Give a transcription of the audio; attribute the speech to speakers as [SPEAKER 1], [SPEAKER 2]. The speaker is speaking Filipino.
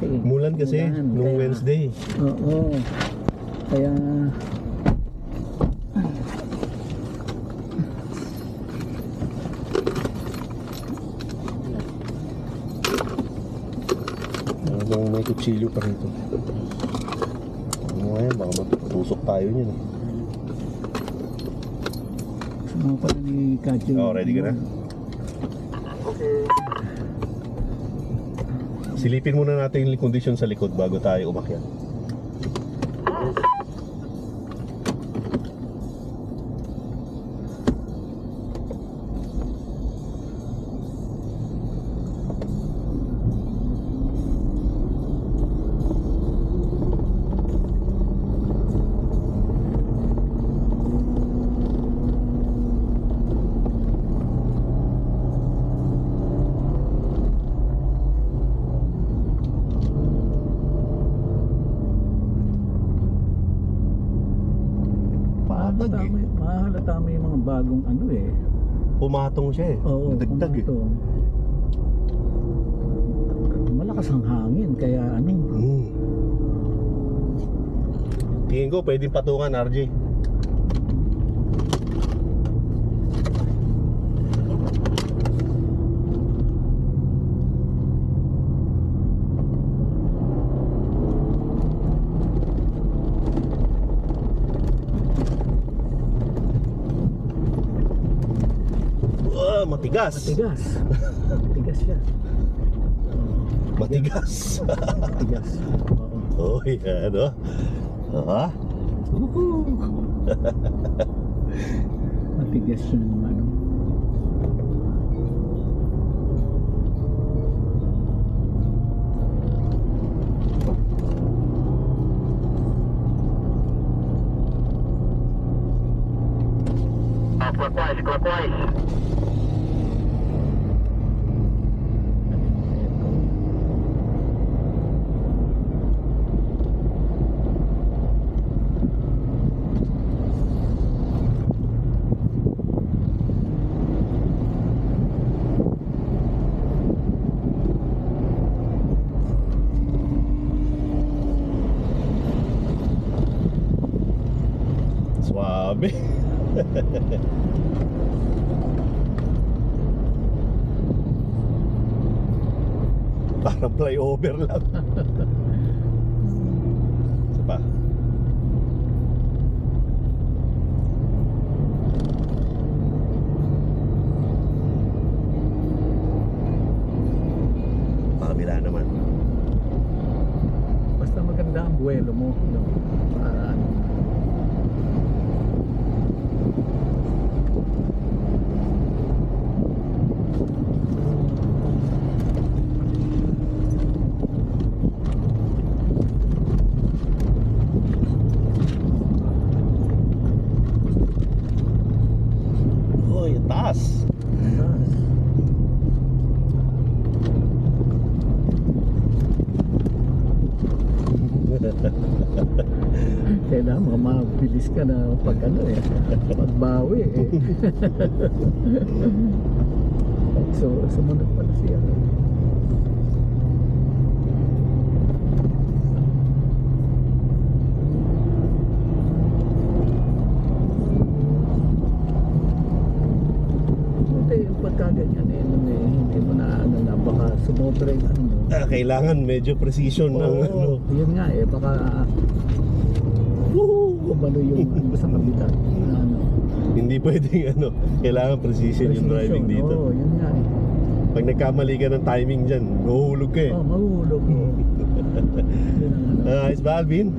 [SPEAKER 1] kasi.
[SPEAKER 2] Mulan kasi nung Wednesday.
[SPEAKER 1] Oo. Kaya
[SPEAKER 2] Kung may kutsilyo pa rito. Ano ngayon, baka matusok tayo niyan.
[SPEAKER 1] ano pala ni Kacho.
[SPEAKER 2] Oh, ready ka na? Silipin muna natin yung kondisyon sa likod bago tayo umakyat.
[SPEAKER 1] Mahalata mo yung mga bagong ano eh.
[SPEAKER 2] Pumatong siya eh.
[SPEAKER 1] Oo,
[SPEAKER 2] Dagdag eh.
[SPEAKER 1] pumatong. Malakas ang hangin kaya ano.
[SPEAKER 2] Tingin ko pwedeng patungan, RJ. Matigas.
[SPEAKER 1] Matigas. Matigas siya.
[SPEAKER 2] Matigas.
[SPEAKER 1] Matigas. Oo.
[SPEAKER 2] Oh, yan o. Ah.
[SPEAKER 1] Matigas yung ano.
[SPEAKER 3] Clockwise.
[SPEAKER 2] Suabe. Parang flyover lang. Isa pa. Pakabila naman.
[SPEAKER 1] Basta maganda ang buwelo mo, no? Para ano.
[SPEAKER 2] Taas.
[SPEAKER 1] Kailangan mabilis ka na pag ano eh, pagbawi eh. So, sumunod pala siya. Pagkaganyan eh, hindi mo na ano na baka sumobra yung ano mo.
[SPEAKER 2] Kailangan medyo precision ng ano.
[SPEAKER 1] Yun nga eh, baka kumano yung ano sa kabitan. Ano.
[SPEAKER 2] Hindi pwedeng ano, kailangan precision yung driving dito.
[SPEAKER 1] Oo, yun nga eh.
[SPEAKER 2] Pag nagkamali ka ng timing dyan, mahuhulog ka eh.
[SPEAKER 1] Mahuhulog.
[SPEAKER 2] Ayos ba, Alvin?